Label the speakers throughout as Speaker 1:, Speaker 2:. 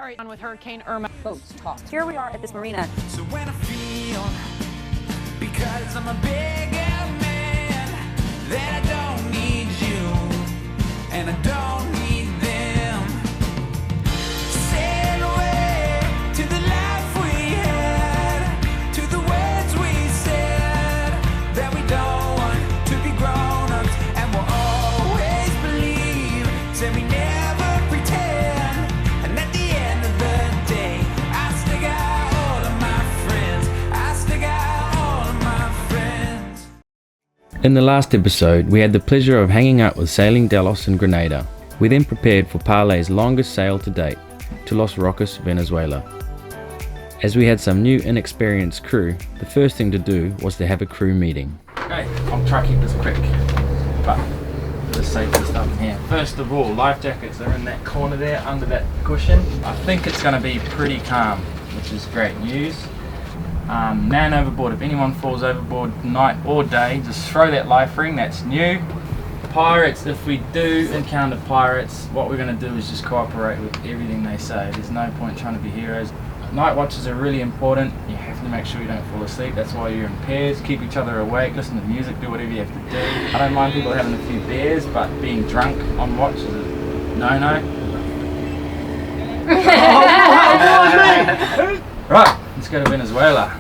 Speaker 1: Alright, on with Hurricane Irma.
Speaker 2: Boats tossed. Here we are at this marina.
Speaker 3: So when I feel, because I'm a bigger man, that I don't need you, and I don't need them. Sail away to the life we had, to the words we said, that we don't want to be grown-ups, and we'll always believe, say we never pretend, and at the end of the day, I still got all of my friends, I still got all of my friends.
Speaker 4: In the last episode, we had the pleasure of hanging out with Sailing Delos in Grenada. We then prepared for Parlay's longest sail to date, to Los Roques, Venezuela. As we had some new inexperienced crew, the first thing to do was to have a crew meeting.
Speaker 5: Okay, I'll try to keep this quick, but the safety stuff in here. First of all, life jackets are in that corner there, under that cushion. I think it's going to be pretty calm, which is great news. Man overboard, if anyone falls overboard night or day, just throw that life ring, that's new. Pirates, if we do encounter pirates, what we're going to do is just cooperate with everything they say. There's no point trying to be heroes. Night watches are really important. You have to make sure you don't fall asleep. That's why you're in pairs. Keep each other awake, listen to music, do whatever you have to do. I don't mind people having a few beers, but being drunk on watch is a no-no. Right, let's go to Venezuela.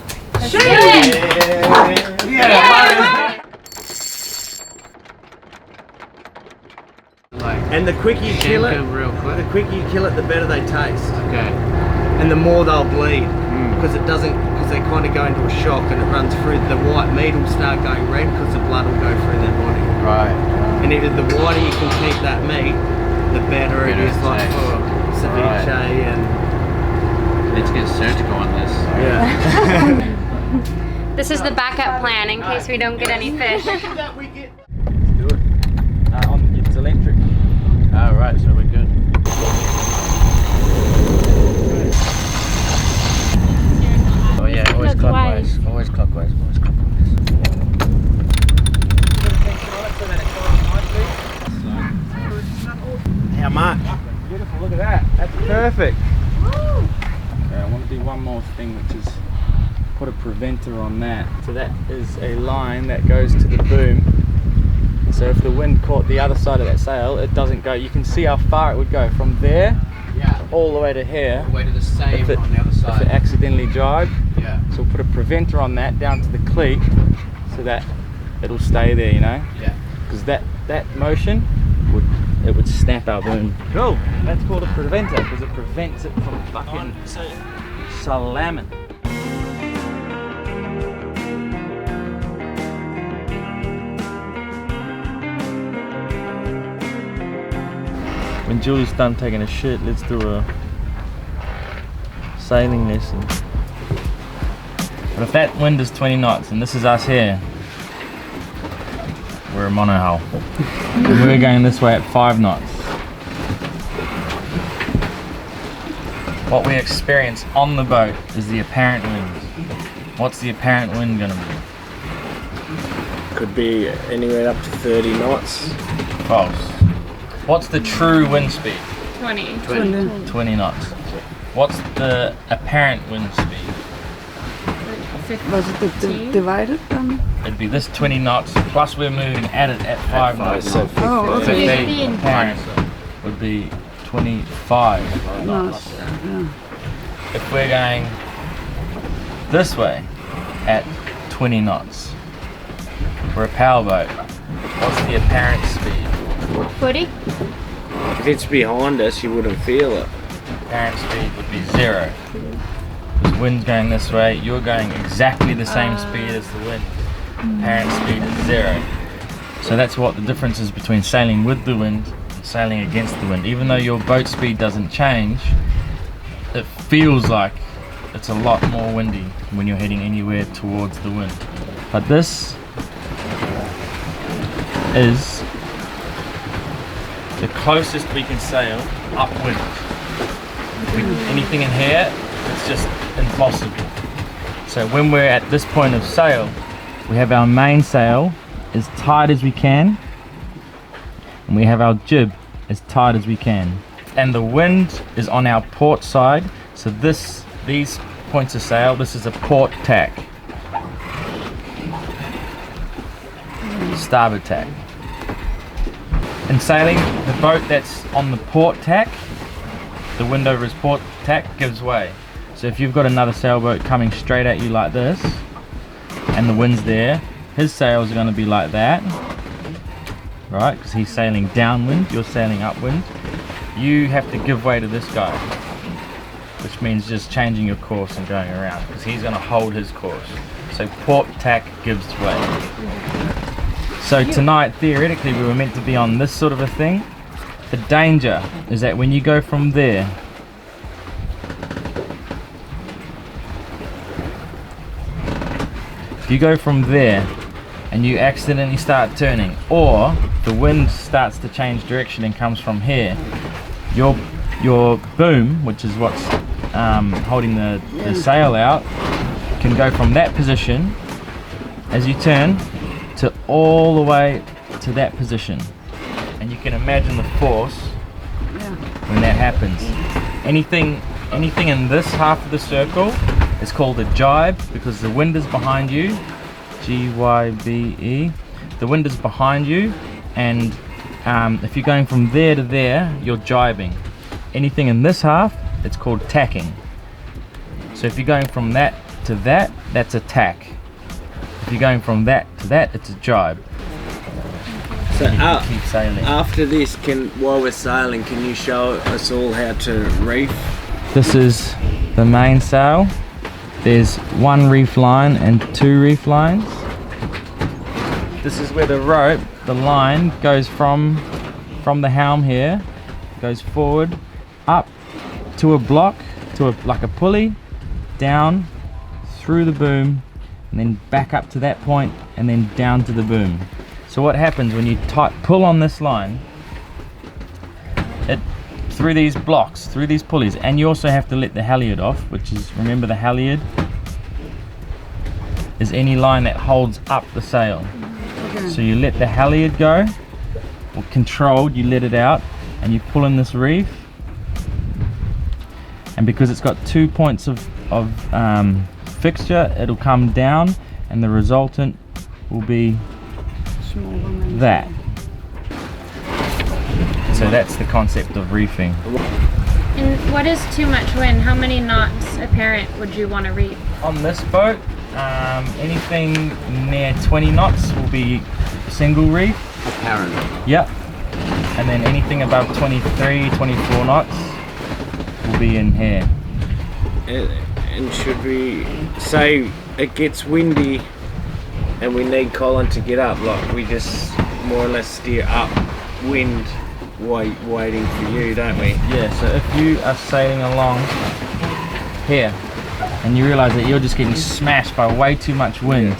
Speaker 6: And the quicker you kill it, the quicker you kill it, the better they taste. Okay. And the more they'll bleed, because it doesn't, because they kind of go into a shock and it runs through. The white meat will start going red because the blood will go through their body. Right. And either the whiter you can keep that meat, the better it is, like for ceviche and.
Speaker 7: Let's get surgical on this.
Speaker 6: Yeah.
Speaker 8: This is the backup plan in case we don't get any fish.
Speaker 5: Let's do it. It's electric.
Speaker 7: All right, so we're good. Oh yeah, always clockwise. Always clockwise. Always clockwise.
Speaker 6: How much?
Speaker 5: Beautiful, look at that. That's perfect. Okay, I want to do one more thing, which is put a preventer on that. So that is a line that goes to the boom. So if the wind caught the other side of that sail, it doesn't go. You can see how far it would go from there all the way to here.
Speaker 7: Way to the same on the other side.
Speaker 5: If it accidentally jibed.
Speaker 7: Yeah.
Speaker 5: So we'll put a preventer on that down to the cleat so that it'll stay there, you know?
Speaker 7: Yeah.
Speaker 5: Because that motion would snap our boom. Cool. That's called a preventer because it prevents it from fucking slamming. When Julie's done taking a shit, let's do a sailing lesson. But if that wind is 20 knots and this is us here, we're a monohull. And we're going this way at 5 knots. What we experience on the boat is the apparent wind. What's the apparent wind going to be?
Speaker 6: Could be anywhere up to 30 knots.
Speaker 5: False. What's the true wind speed?
Speaker 8: 20.
Speaker 5: 20 knots. What's the apparent wind speed?
Speaker 9: Was it divided then?
Speaker 5: It'd be this 20 knots plus we're moving at it at 5 knots. So
Speaker 9: Oh,
Speaker 5: the
Speaker 9: okay.
Speaker 5: apparent would be 25 knots.
Speaker 9: Nice. Yeah.
Speaker 5: If we're going this way at 20 knots for a powerboat, what's the apparent speed?
Speaker 8: 40?
Speaker 6: If it's behind us, you wouldn't feel it.
Speaker 5: Apparent speed would be 0. Because wind's going this way, you're going exactly the same speed as the wind. Apparent speed is 0. So that's what the difference is between sailing with the wind and sailing against the wind. Even though your boat speed doesn't change, it feels like it's a lot more windy when you're heading anywhere towards the wind. But this is the closest we can sail upwind. Anything in here, it's just impossible. So when we're at this point of sail, we have our mainsail as tight as we can, and we have our jib as tight as we can. and the wind is on our port side. So these points of sail, this is a port tack. Starboard tack. In sailing, the boat that's on the port tack, the wind over his port tack gives way. So if you've got another sailboat coming straight at you like this, and the wind's there, his sails are going to be like that, right? Because he's sailing downwind, you're sailing upwind. You have to give way to this guy, which means just changing your course and going around, because he's going to hold his course. So port tack gives way. So tonight, theoretically, we were meant to be on this sort of a thing. The danger is that when you go from there, if you go from there and you accidentally start turning, or the wind starts to change direction and comes from here, your boom, which is what's holding the sail out, can go from that position as you turn to all the way to that position. And you can imagine the force when that happens. Anything in this half of the circle is called a jibe, because the wind is behind you. G-Y-B-E. The wind is behind you, and if you're going from there to there, you're jibing. Anything in this half, it's called tacking. So if you're going from that to that, that's a tack. If you're going from that to that, it's a jibe.
Speaker 6: So
Speaker 5: keep sailing.
Speaker 6: After this, while we're sailing, can you show us all how to reef?
Speaker 5: This is the main sail. There's one reef line and two reef lines. This is where the rope, the line, goes from the helm here, goes forward, up to a block, like a pulley, down, through the boom, and then back up to that point, and then down to the boom. So what happens when you pull on this line, through these blocks, through these pulleys, and you also have to let the halyard off, which is, remember the halyard is any line that holds up the sail. So you let the halyard go, or controlled, you let it out, and you pull in this reef, and because it's got 2 points of fixture, it'll come down, and the resultant will be that. So that's the concept of reefing.
Speaker 8: And what is too much wind? How many knots apparent would you want to reef?
Speaker 5: On this boat, anything near 20 knots will be single reef.
Speaker 6: Apparent.
Speaker 5: Yep. And then anything above 23, 24 knots will be in here.
Speaker 6: And should we say it gets windy and we need Colin to get up, like we just more or less steer upwind, waiting for you, don't we?
Speaker 5: Yeah, so if you are sailing along here and you realize that you're just getting smashed by way too much wind,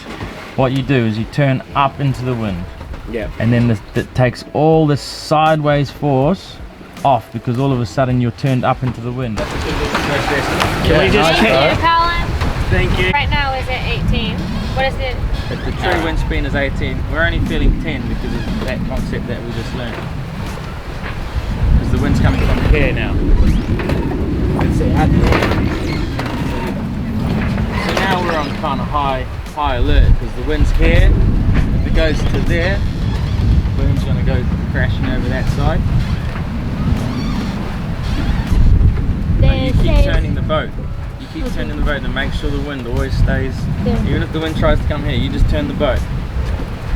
Speaker 5: what you do is you turn up into the wind.
Speaker 6: Yeah.
Speaker 5: And then that takes all this sideways force off, because all of a sudden you're turned up into the wind.
Speaker 6: Can we just
Speaker 8: Thank you, Colin.
Speaker 6: Thank you.
Speaker 8: Right now is it 18? What is it?
Speaker 5: The true wind speed is 18. We're only feeling 10 because of that concept that we just learned. Because the wind's coming from here now.
Speaker 6: Let's see how
Speaker 5: So now we're on kind of high alert, because the wind's here. If it goes to there, the boom's going to go crashing over that side. And you keep turning the boat. You keep turning the boat and make sure the wind always stays. Even if the wind tries to come here, you just turn the boat,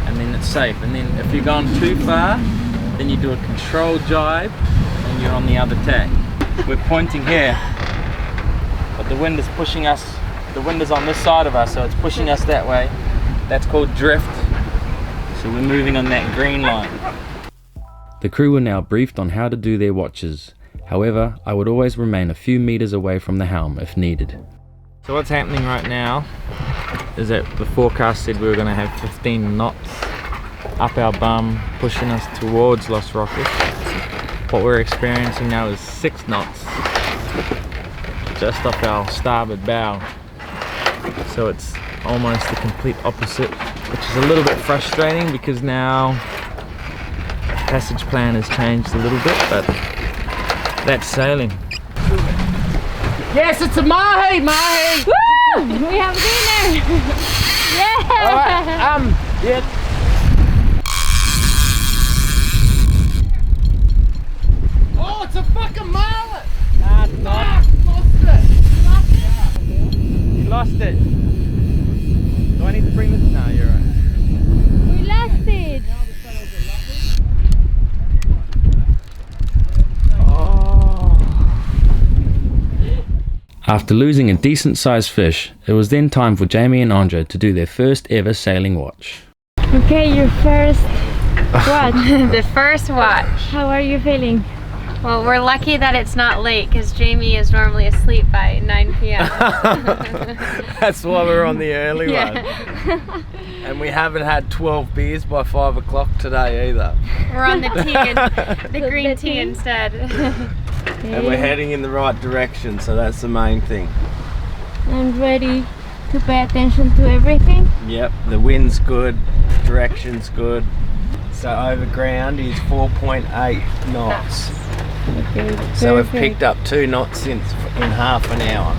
Speaker 5: and then it's safe. And then if you're going too far, then you do a controlled jibe, and you're on the other tack. We're pointing here, but the wind is pushing us. The wind is on this side of us, so it's pushing us that way. That's called drift. So we're moving on that green line.
Speaker 4: The crew were now briefed on how to do their watches. However, I would always remain a few meters away from the helm if needed.
Speaker 5: So what's happening right now is that the forecast said we were going to have 15 knots up our bum, pushing us towards Los Roques. What we're experiencing now is 6 knots just off our starboard bow. So it's almost the complete opposite, which is a little bit frustrating, because now passage plan has changed a little bit, but That's sailing.
Speaker 6: Yes, it's a mahi, mahi.
Speaker 8: Woo! We have dinner. Yeah.
Speaker 6: All right, yeah. Oh, it's a fucking marlin.
Speaker 5: Nah, it's not. You lost it. Do I need to bring this? No, you're right.
Speaker 8: We lost it.
Speaker 4: After losing a decent sized fish, it was then time for Jamie and Andre to do their first ever sailing watch.
Speaker 8: Okay, your first watch.
Speaker 2: The first watch.
Speaker 8: How are you feeling?
Speaker 2: Well, we're lucky that it's not late because Jamie is normally asleep by 9 p.m.
Speaker 6: That's why we're on the early one. And we haven't had 12 beers by 5 o'clock today either.
Speaker 2: We're on the tea and the green tea instead.
Speaker 6: And we're heading in the right direction, so that's the main thing.
Speaker 8: I'm ready to pay attention to everything.
Speaker 6: Yep, the wind's good, direction's good. So over ground is 4.8 knots.
Speaker 8: Okay,
Speaker 6: So we've
Speaker 8: perfect.
Speaker 6: picked up 2 knots in half an hour.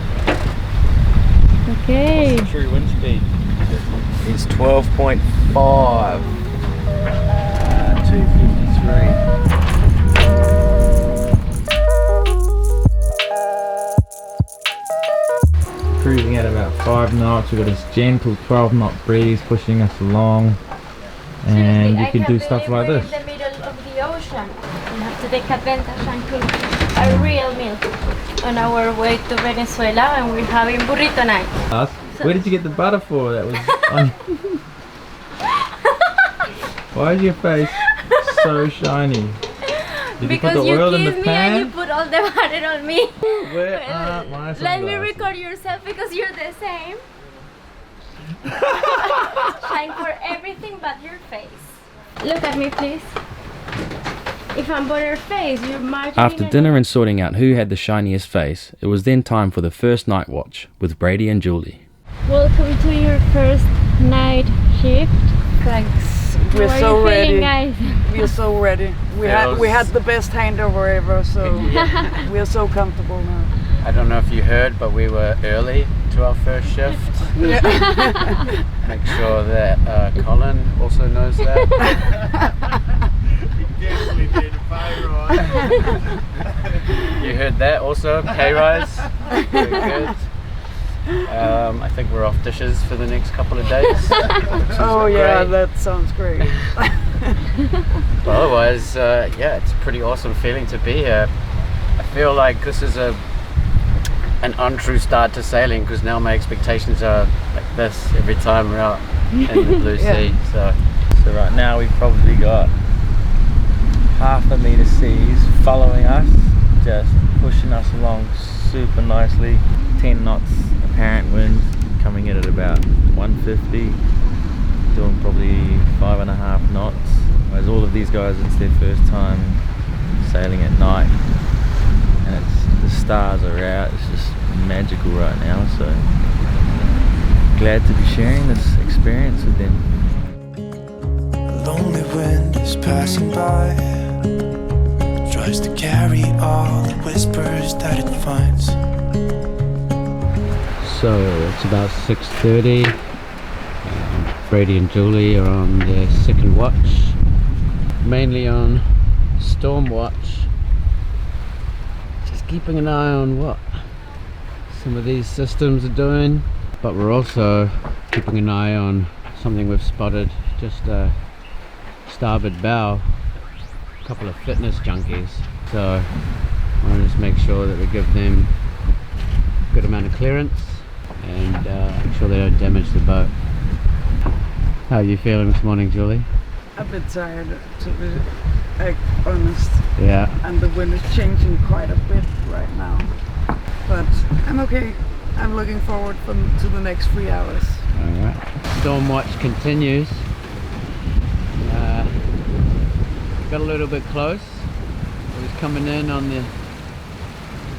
Speaker 8: Okay.
Speaker 5: True wind speed.
Speaker 6: It's 12.5. 253.
Speaker 5: Cruising at about 5 knots. We've got this gentle 12 knot breeze pushing us along, and you can do stuff like this.
Speaker 8: In the middle of the ocean. We have to take advantage and cook a real meal on our way to Venezuela, and we're having burrito night.
Speaker 5: Us? Where did you get the butter for? That was on. Why is your face so shiny? Did
Speaker 8: Because
Speaker 5: you put the
Speaker 8: you
Speaker 5: oil in
Speaker 8: kissed
Speaker 5: the
Speaker 8: me and you
Speaker 5: pan?
Speaker 8: put all the butter on me.
Speaker 5: Where are my
Speaker 8: Let me
Speaker 5: sunglasses?
Speaker 8: record yourself because you're the same. Shine for everything but your face. Look at me, please. If I'm butter face, you're marching.
Speaker 4: After dinner and sorting out who had the shiniest face, it was then time for the first night watch with Brady and Julie.
Speaker 8: Welcome to your first night shift.
Speaker 9: Thanks.
Speaker 8: How
Speaker 9: We're
Speaker 8: are
Speaker 9: so
Speaker 8: you feeling,
Speaker 9: ready.
Speaker 8: guys?
Speaker 9: We're so ready. We had the best handover ever, so we're so comfortable now.
Speaker 7: I don't know if you heard, but we were early to our first shift. Make sure that Colin also knows that.
Speaker 6: Definitely did a pay rise.
Speaker 7: You heard that also, pay rise. Very good. I think we're off dishes for the next couple of days.
Speaker 9: Oh yeah,
Speaker 7: great.
Speaker 9: that sounds great.
Speaker 7: But otherwise, yeah, it's a pretty awesome feeling to be here. I feel like this is an untrue start to sailing, because now my expectations are like this every time we're out in the blue sea. So
Speaker 5: right now we've probably got half a metre seas following us, just pushing us along super nicely. 10 knots apparent wind, coming in at about 150, doing probably 5.5 knots. Whereas all of these guys, it's their first time sailing at night, and the stars are out. It's just magical right now, so glad to be sharing this experience with them.
Speaker 3: A lonely wind is passing by, tries to carry all the whispers that it finds.
Speaker 7: So it's about 6:30. Brady and Julie are on their second watch, mainly on storm watch. Just keeping an eye on what some of these systems are doing, but we're also keeping an eye on something we've spotted just starboard bow. A couple of fitness junkies, so I want to just make sure that we give them a good amount of clearance and make sure they don't damage the boat. How are you feeling this morning, Julie?
Speaker 9: A bit tired, to be honest.
Speaker 7: Yeah.
Speaker 9: And the wind is changing quite a bit right now. But I'm okay. I'm looking forward to the next 3 hours.
Speaker 7: Alright. Storm watch continues. Got a little bit close. It was coming in on the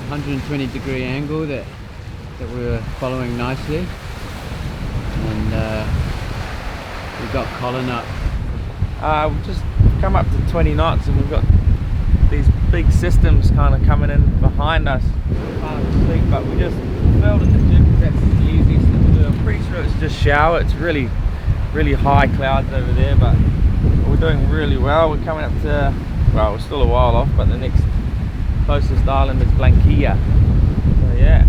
Speaker 7: 120 degree angle that we were following nicely. And we got Colin up.
Speaker 5: We've just come up to 20 knots and we've got these big systems kind of coming in behind us. Hard to sleep, but we just filled in the jib because that's the easiest thing to do. I'm pretty sure it's just shower. It's really high clouds over there, but we're doing really well. We're coming up to, well, we're still a while off, but the next closest island is Blanquilla. So yeah,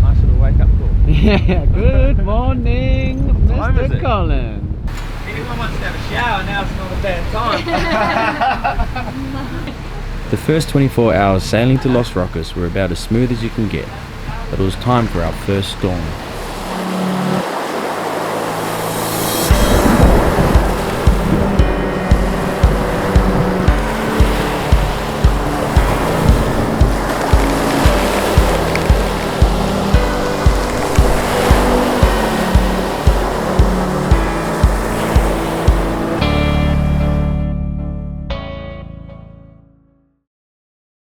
Speaker 5: nice little wake up call.
Speaker 7: Yeah, good morning,
Speaker 5: time is
Speaker 7: Mr.
Speaker 5: it?
Speaker 7: Colin.
Speaker 5: Anyone wants to have a shower, now it's not a bad time.
Speaker 4: The first 24 hours sailing to Los Roques were about as smooth as you can get, but it was time for our first storm.